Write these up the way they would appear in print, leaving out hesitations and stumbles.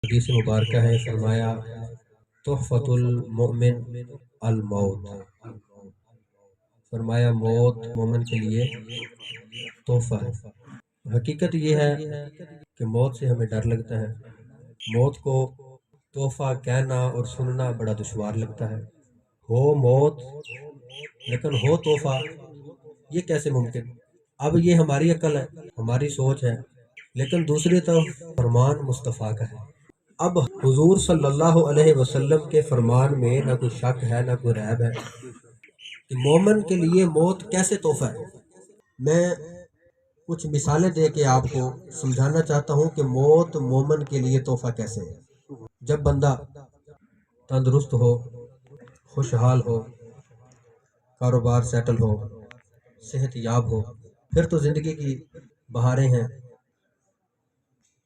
حدیث مبارکہ ہے، فرمایا تحفۃ المؤمن الموت، فرمایا موت مومن کے لیے تحفہ ہے۔ حقیقت یہ ہے کہ موت سے ہمیں ڈر لگتا ہے، موت کو تحفہ کہنا اور سننا بڑا دشوار لگتا ہے۔ ہو موت لیکن ہو تحفہ، یہ کیسے ممکن؟ اب یہ ہماری عقل ہے، ہماری سوچ ہے، لیکن دوسری طرف فرمان مصطفیٰ کا ہے۔ اب حضور صلی اللہ علیہ وسلم کے فرمان میں نہ کوئی شک ہے نہ کوئی ریب ہے کہ مومن کے لیے موت کیسے تحفہ ہے۔ میں کچھ مثالیں دے کے آپ کو سمجھانا چاہتا ہوں کہ موت مومن کے لیے تحفہ کیسے ہے۔ جب بندہ تندرست ہو، خوشحال ہو، کاروبار سیٹل ہو، صحت یاب ہو، پھر تو زندگی کی بہاریں ہیں۔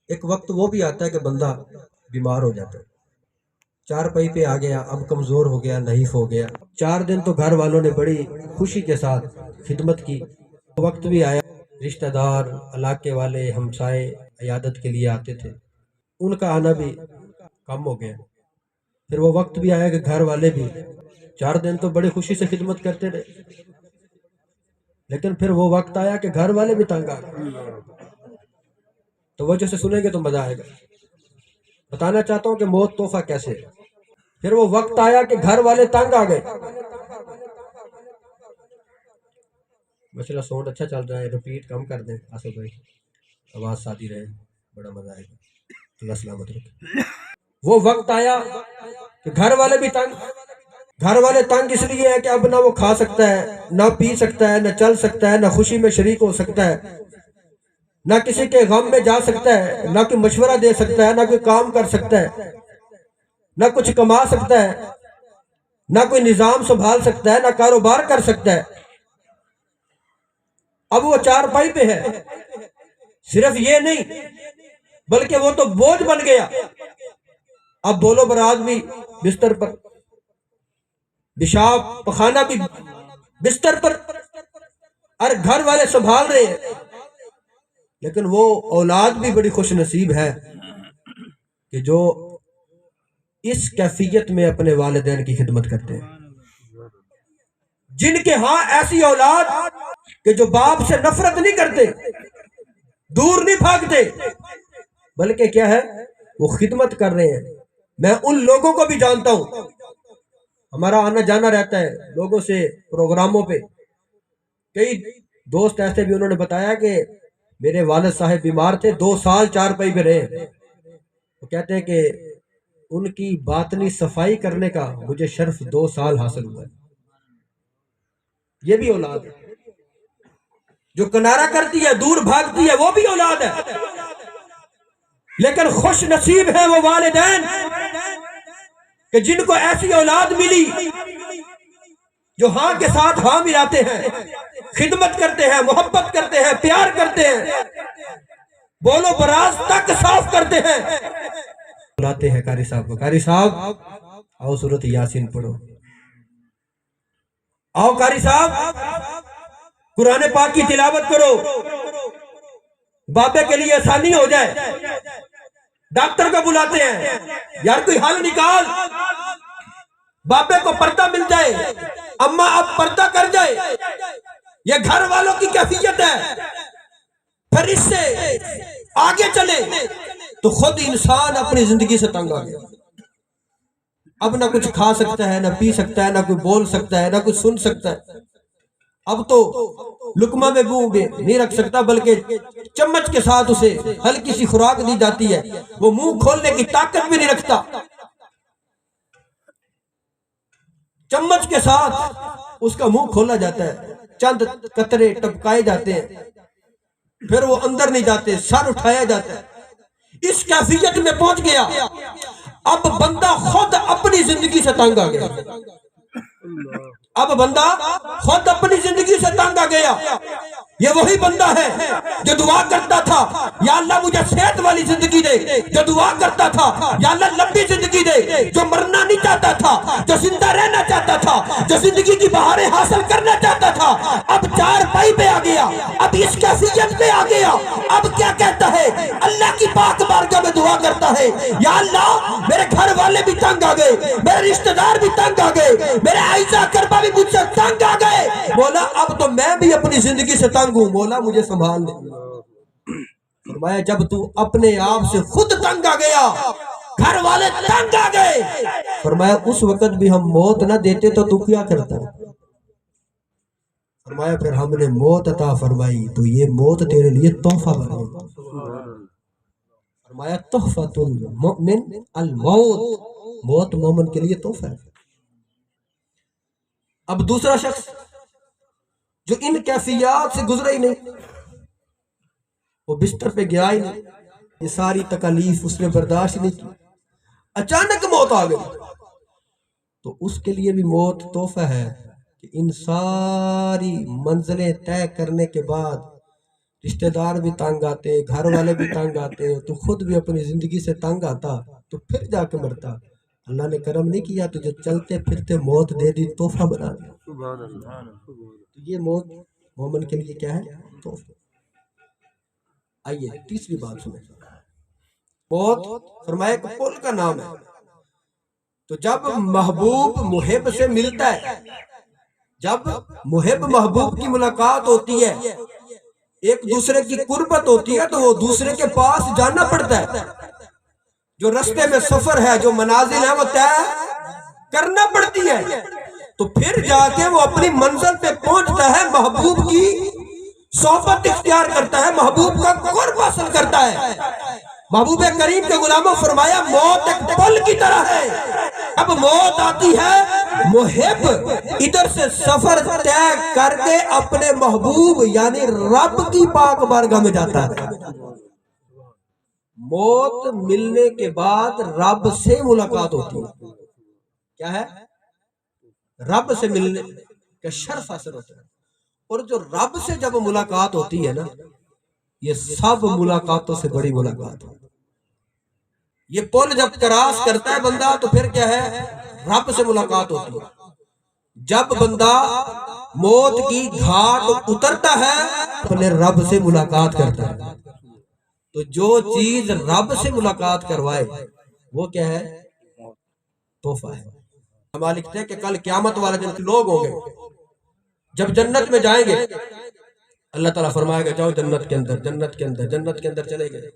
ایک وقت وہ بھی آتا ہے کہ بندہ بیمار ہو جاتا ہے، چار پائی پہ آ گیا، اب کمزور ہو گیا، نحیف ہو گیا۔ 4 دن تو گھر والوں نے بڑی خوشی کے ساتھ خدمت کی، وقت بھی آیا رشتہ دار، علاقے والے، ہمسائے عیادت کے لیے آتے تھے، ان کا آنا بھی کم ہو گیا۔ پھر وہ وقت بھی آیا کہ گھر والے بھی 4 دن تو بڑی خوشی سے خدمت کرتے رہے، لیکن پھر وہ وقت آیا کہ گھر والے بھی تنگ آ گئے۔ توجہ سے سنیں گے تو مزہ آئے گا۔ بتانا چاہتا ہوں کہ موت تحفہ کیسے ہے۔ پھر وہ وقت آیا کہ گھر والے تنگ آ گئے۔ ماشاءاللہ ساؤنڈ اچھا چل رہا ہے، ریپیٹ کم کر دیں آصف بھائی، آواز سادی رہے، بڑا مزہ آئے گا۔ اللہ سلامت رکھے۔ وہ وقت آیا کہ گھر والے بھی تنگ، گھر والے تنگ اس لیے ہے کہ اب نہ وہ کھا سکتا ہے، نہ پی سکتا ہے، نہ چل سکتا ہے، نہ خوشی میں شریک ہو سکتا ہے، نہ کسی کے غم میں جا سکتا ہے، نہ کوئی مشورہ دے سکتا ہے، نہ کوئی کام کر سکتا ہے، نہ کچھ کما سکتا ہے، نہ کوئی نظام سنبھال سکتا ہے، نہ کاروبار کر سکتا ہے۔ اب وہ 4 پائی پہ ہے۔ صرف یہ نہیں بلکہ وہ تو بوجھ بن گیا۔ اب بولو برات بھی بستر پر، پیشاب پخانہ بھی بستر پر، اور گھر والے سنبھال رہے ہیں۔ لیکن وہ اولاد بھی بڑی خوش نصیب ہے کہ جو اس کیفیت میں اپنے والدین کی خدمت کرتے ہیں، جن کے ہاں ایسی اولاد کہ جو باپ سے نفرت نہیں کرتے، دور نہیں بھاگتے، بلکہ کیا ہے وہ خدمت کر رہے ہیں۔ میں ان لوگوں کو بھی جانتا ہوں، ہمارا آنا جانا رہتا ہے لوگوں سے پروگراموں پہ۔ کئی دوست ایسے بھی انہوں نے بتایا کہ میرے والد صاحب بیمار تھے، 2 سال 4 پائی پہ رہے۔ وہ کہتے ہیں کہ ان کی باطنی صفائی کرنے کا مجھے شرف 2 سال حاصل ہوا ہے۔ یہ بھی اولاد ہے جو کنارہ کرتی ہے، دور بھاگتی ہے، وہ بھی اولاد ہے۔ لیکن خوش نصیب ہے وہ والدین کہ جن کو ایسی اولاد ملی جو ہاں کے ساتھ ہاں ملاتے ہیں، خدمت کرتے ہیں، محبت کرتے ہیں، پیار کرتے ہیں، بولو براز تک صاف کرتے ہیں۔ بلاتے ہیں قاری صاحب کو، قاری صاحب آؤ سورۃ یاسین پڑھو، آؤ قاری صاحب قرآن پاک کی تلاوت کرو، بابے کے لیے آسانی ہو جائے۔ ڈاکٹر کو بلاتے ہیں، یار کوئی حل نکال، بابے کو پردہ مل جائے، اماں اب پردہ کر جائے۔ یہ گھر والوں کی کیفیت ہے۔ پھر اس سے آگے چلے تو خود انسان اپنی زندگی سے تنگ آ گیا، اب نہ کچھ کھا سکتا ہے، نہ پی سکتا ہے، نہ کوئی بول سکتا ہے، نہ کوئی سن سکتا ہے۔ اب تو لقمہ میں منہ نہیں رکھ سکتا، بلکہ چمچ کے ساتھ اسے ہلکی سی خوراک دی جاتی ہے، وہ منہ کھولنے کی طاقت بھی نہیں رکھتا۔ چمچ کے ساتھ اس کا منہ کھولا جاتا ہے، چند قطرے ٹپکائے جاتے ہیں، پھر وہ اندر نہیں جاتے، سر اٹھایا جاتا ہے۔ اس کیفیت میں پہنچ گیا، اب بندہ خود اپنی زندگی سے تنگ آ گیا، اب بندہ خود اپنی زندگی سے تنگ آ گیا۔ یہ وہی بندہ ہے جو دعا کرتا تھا یا اللہ مجھے صحت والی زندگی دے، جو دعا کرتا تھا یا اللہ لمبی زندگی دے، جو مرنا نہیں چاہتا تھا، جو زندہ رہنا چاہتا تھا، جو زندگی کی بہاریں حاصل کرنا چاہتا تھا، اب چار پائی پہ آ گیا، اب اس کیفیت پہ آ گیا، اب کیا کہتا ہے؟ اللہ کی پاک بارگاہ میں دعا کرتا ہے یا اللہ میرے گھر والے بھی تنگ آ گئے، میرے رشتہ دار بھی تنگ آ گئے، میرے عائزہ کربا بھی مجھ سے تنگ آ گئے، مولا اب تو میں بھی اپنی زندگی سے تنگ ہوں، مولا مجھے سنبھال لے۔ فرمایا جب تو اپنے آپ سے خود تنگ آ گیا، گھر والے تنگ آ گئے، فرمایا اس وقت بھی ہم موت نہ دیتے تو کیا کرتا؟ فرمایا پھر ہم نے موت عطا فرمائی تو یہ موت تیرے لیے تحفہ بن گئی۔ فرمایا تحفۃ المؤمن الموت، موت مومن کے لیے تحفہ ہے۔ اب دوسرا شخص جو ان کیفیات سے گزرا ہی نہیں، وہ بستر پہ گیا ہی نہیں، یہ ساری تکالیف اس نے برداشت نہیں کی، اچانک موت آ گئی، تو اس کے لیے بھی موت تحفہ ہے کہ ان ساری منزلیں طے کرنے کے بعد رشتہ دار بھی تنگ آتے، گھر والے بھی تنگ آتے، تو خود بھی اپنی زندگی سے تنگ آتا تو پھر جا کے مرتا۔ اللہ نے کرم نہیں کیا تو جو چلتے پھرتے موت دے دی، تحفہ بنا دیا۔ تو یہ موت مومن کے لیے کیا ہے؟ تحفہ۔ آئیے تیسری بات سنیں، موت فرمایا کہ پل کا نام ہے، تو جب محبوب محب سے ملتا ہے، جب محب محبوب کی ملاقات ہوتی ہے، ایک دوسرے کی قربت ہوتی ہے، تو وہ دوسرے کے پاس جانا پڑتا ہے، جو رستے میں سفر ہے، جو منازل ہے وہ طے کرنا پڑتی ہے، تو پھر جا کے وہ اپنی منزل پہ پہنچتا ہے، محبوب کی صحبت اختیار کرتا ہے، محبوب کا قرب حاصل کرتا ہے۔ محبوب کریم کے غلاموں فرمایا موت ایک پل کی طرح ہے، اب موت آتی ہے، محب ادھر سے سفر طے کر کے اپنے محبوب یعنی رب کی پاک بارگاہ میں جاتا ہے۔ موت ملنے کے بعد رب سے ملاقات ہوتی ہے، کیا ہے؟ رب سے ملنے کا شرف حاصل ہوتا ہے، اور جو رب سے جب ملاقات ہوتی ہے نا، یہ سب ملاقاتوں سے بڑی ملاقات ہے۔ یہ پل جب کراس کرتا ہے بندہ تو پھر کیا ہے؟ رب سے ملاقات ہوتی ہے۔ جب بندہ موت کی گھاٹ اترتا ہے اپنے رب سے ملاقات کرتا ہے، تو جو چیز رب سے ملاقات کروائے وہ کیا ہے؟ تحفہ ہے۔ ہم لکھتے ہیں کہ کل قیامت والے دن لوگ ہوں گے، جب جنت میں جائیں گے، اللہ تعالیٰ فرمائے گا جاؤ جنت کے اندر، جنت کے اندر، جنت کے اندر چلے گئے،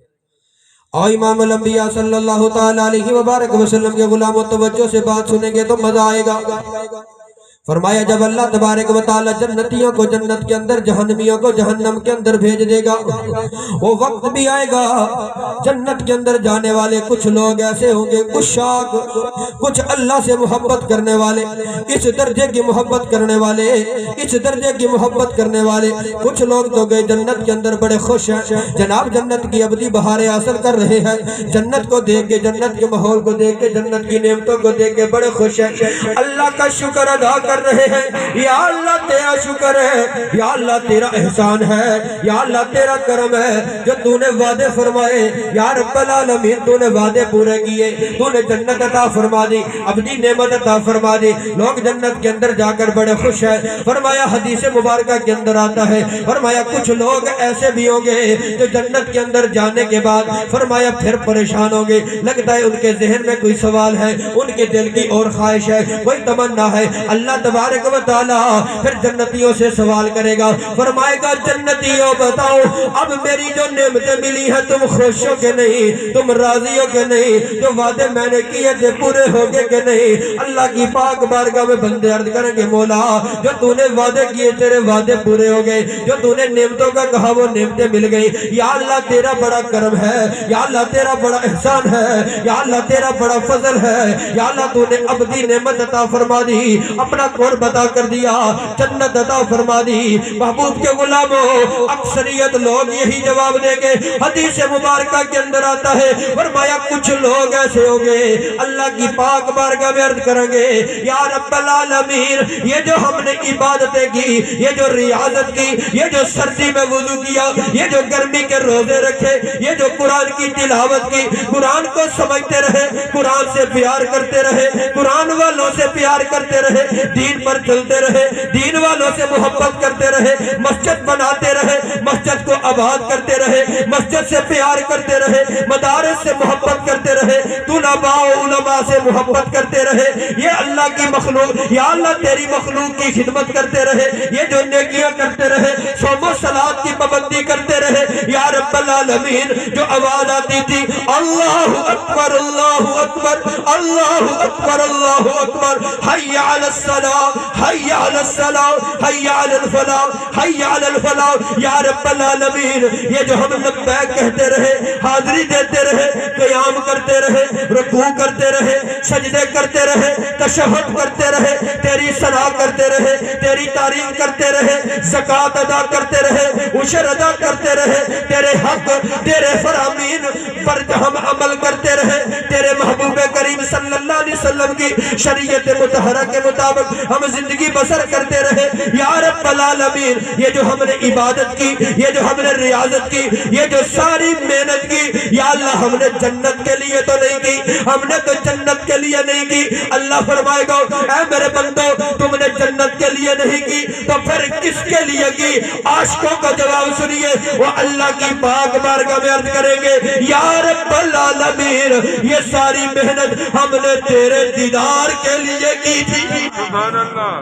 اور امام الانبیاء صلی اللہ تعالیٰ علیہ وبارک وسلم کے غلام و توجہ سے بات سنیں گے تو مزہ آئے گا۔ فرمایا جب اللہ تبارک و تعالی جنتیوں کو جنت کے اندر، جہنمیوں کو جہنم کے اندر بھیج دے گا، وہ وقت بھی آئے گا جنت کے اندر جانے والے کچھ لوگ ایسے ہوں گے، عشاق، کچھ اللہ سے محبت کرنے والے، اس درجے کی محبت کرنے والے، اس درجے کی محبت کرنے والے کچھ لوگ تو گئے جنت کے اندر بڑے خوش ہیں، جناب جنت کی ابدی بہاریں حاصل کر رہے ہیں، جنت کو دیکھ کے، جنت کے ماحول کو دیکھ کے، جنت کی نعمتوں کو دیکھ کے بڑے خوش ہیں، اللہ کا شکر ادا کر رہے ہیں، یا اللہ تیرا شکر ہے، یا اللہ تیرا احسان ہے، یا اللہ تیرا کرم ہے جو تو نے وعدے فرمائے، یا رب العالمین تو نے وعدے پورے کیے، تو نے جنت عطا فرما دی، ابدی نعمت عطا فرما دی، لوگ جنت کے اندر جا کر بڑے خوش ہیں۔ فرمایا حدیث مبارکہ کے اندر آتا ہے، فرمایا کچھ لوگ ایسے بھی ہوں گے جو جنت کے اندر جانے کے بعد فرمایا پھر پریشان ہوں گے، لگتا ہے ان کے ذہن میں کوئی سوال ہے، ان کے دل کی اور خواہش ہے، کوئی تمنا ہے، اللہ تبارک و تعالی پھر جنتیوں سے سوال کرے گا، فرمائے گا جنتیوں بتاؤ اب میری جو نعمتیں ملی ہیں تم خوش ہو کہ نہیں، تم راضی ہو کہ نہیں، جو وعدے میں نے کیے تھے پورے ہو گئے کہ نہیں؟ اللہ کی پاک بارگاہ میں بندے عرض کریں گے مولا جو تو نے وعدے کیے تیرے وعدے پورے ہو گئے، جو تو نے نعمتوں کا کہا وہ نعمتیں مل گئی، یا اللہ تیرا بڑا کرم ہے، یا اللہ تیرا بڑا احسان ہے، یا اللہ تیرا بڑا فضل ہے، یا اللہ تو نے ابدی نعمت عطا فرما دی، اپنا حق اور بتا کر دیا، جنت عطا فرما دی۔ محبوب کے غلاموں، اکثریت لوگ یہی جواب دیں گے۔ حدیث مبارکہ کے اندر آتا ہے، فرمایا کچھ لوگ ایسے ہوں گے اللہ کی پاک بارگاہ میں عرض کریں گے، یا رب العالمین، یہ جو ہم نے عبادتیں کی، یہ جو ریاضت کی، یہ جو سردی میں وضو کیا، یہ جو گرمی کے روزے رکھے، یہ جو قرآن کی تلاوت کی، قرآن کو سمجھتے رہے، قرآن سے پیار کرتے رہے، قرآن والوں سے پیار کرتے رہے، دین پر چلتے رہے، دین والوں سے محبت کرتے رہے، مسجد بناتے رہے، مسجد کو آباد کرتے رہے، مسجد سے پیار کرتے رہے، مدارس سے محبت کرتے رہے، طلباء و علماء سے محبت کرتے رہے، یہ اللہ کی مخلوق، یا اللہ تیری مخلوق کی خدمت کرتے رہے، یہ جو نیکیاں کرتے رہے، صوم و صلاۃ کی پابندی کرتے رہے، یا رب العالمین، جو آواز آتی تھی اللہ اکبر اللہ اکبر اللہ اکبر اللہ اکبر، حی علی الصلاۃ حی علی الصلاۃ حی علی الفلاح حی علی الفلاح، یا رب العالمین، یہ جو ہم لبیک کہتے رہے، حاضری دیتے رہے، قیام کرتے رہے، رکوع کرتے رہے، سجدے کرتے رہے، تشہد کرتے رہے، تیری ثنا کرتے رہے، تیری تعریف کرتے رہے، زکوٰۃ ادا کرتے رہے، عشر ادا کرتے رہے، تیرے حق تیرے فرامین پر ہم عمل کرتے رہے، تیرے محبوب کریم صلی اللہ علیہ وسلم کی شریعت مطہرہ کے مطابق ہم زندگی بسر کرتے رہے، یا رب العالمین، یہ جو ہم نے عبادت کی، یہ جو ہم نے ریاضت کی، یہ جو ساری محنت کی، یا اللہ ہم نے جنت کے لیے تو نہیں کی، ہم نے تو جنت کے لیے نہیں کی۔ اللہ فرمائے گا، اے میرے بندو، تم نے جنت کے لیے نہیں کی تو پھر کس کے لیے کی؟ عاشقوں کا جواب سنیے، وہ اللہ کی پاک بارگاہ میں عرض کریں گے، یا رب العالمین، یہ ساری محنت ہم نے تیرے دیدار کے لیے کی تھی۔ سبحان اللہ،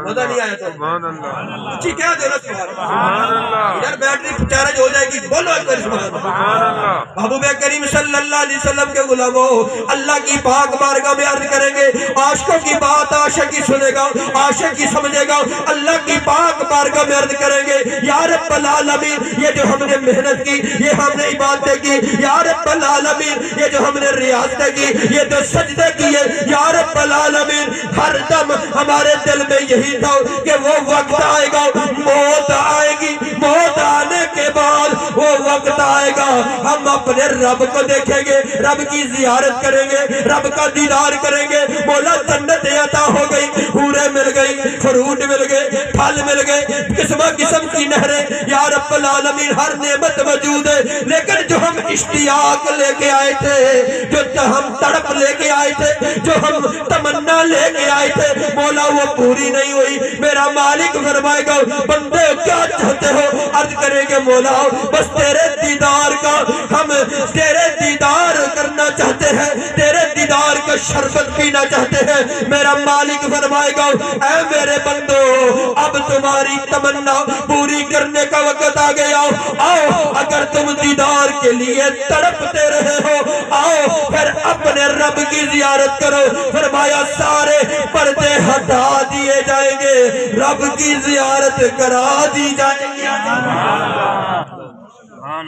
مزہ نہیں آیا تو سبحان اللہ، اچھی کیا دینا سبحان سبحان اللہ، ادھر بیٹری چارج ہو جائے گی، بولو ایک بار سبحان اللہ۔ سبحان اللہ، محبوب کریم صلی اللہ علیہ وسلم کے غلاموں، اللہ کی پاک بارگاہ میں عرض کریں گے، عاشقوں کی بات عاشق ہی سنے گا، عاشق ہی سمجھے گا۔ اللہ کی پاک بارگاہ میں عرض کریں گے، یا رب العالمین، یہ جو ہم نے محنت کی، یہ ہم نے عبادتیں کی، یا رب العالمین، یہ جو ہم نے ریاضتیں کی، یہ جو سجدے کیے، یا رب العالمین، ہر دم ہمارے دل میں یہی تھا کہ وہ وقت آئے گا، موت آئے گی، موت آنے کے بعد وہ وقت آئے گا، ہم اپنے رب کو دیکھیں گے، رب کی زیارت کریں گے، رب کا دیدار کریں گے، مولا جنت عطا ہو گئی، حوریں مل گئی، فروٹ مل گئے، پھل مل گئے، قسم قسم کی نہریں، یا رب العالمین، ہر نعمت موجود ہے، لیکن جو ہم اشتیاق لے کے آئے تھے، جو ہم تڑپ لے کے آئے تھے، جو ہم تمنا لے کے آئے تھے، مولا وہ پوری نہیں ہوئی۔ میرا مالک فرمائے گا، بندے کیا چاہتے ہو؟ عرض کریں گے، مولا بس تیرے دیدار کا، ہم تیرے دیدار کرنا چاہتے ہیں، تیرے دیدار کا شربت پینا چاہتے ہیں۔ میرا مالک فرمائے گا، اے میرے بندو، اب تمہاری تمنا پوری کرنے کا وقت آ گیا، آؤ، اگر تم دیدار کے لیے تڑپتے رہے ہو، آؤ پھر اپنے رب کی زیارت کرو۔ فرمایا سارے پردے ہٹا دیے جائیں گے، رب کی زیارت کرا دی جائے گی۔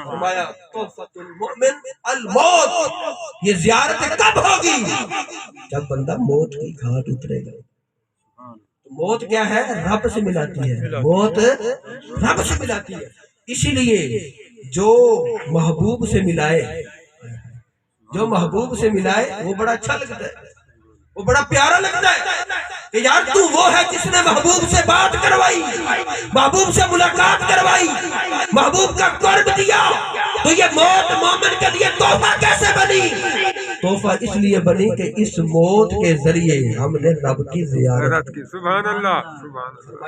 فرمایا تحفۃ المؤمن الموت، یہ زیارت کب ہوگی؟ جب بندہ موت کی گھاٹ اترے گا۔ موت کیا ہے؟ رب سے ملاتی ہے، موت رب سے ملاتی ہے۔ اسی لیے جو محبوب سے ملائے، جو محبوب سے ملائے، وہ بڑا اچھا لگتا ہے، وہ بڑا پیارا لگتا ہے کہ یار تو وہ ہے جس نے محبوب سے بات کروائی، محبوب سے ملاقات کروائی، محبوب کا قرب دیا، تو یہ موت مومن کے لیے تحفہ کیسے بنی؟ تحفہ اس لیے بنی کہ اس موت کے ذریعے ہم نے رب کی زیارت کی۔ سبحان اللہ، سبحان اللہ۔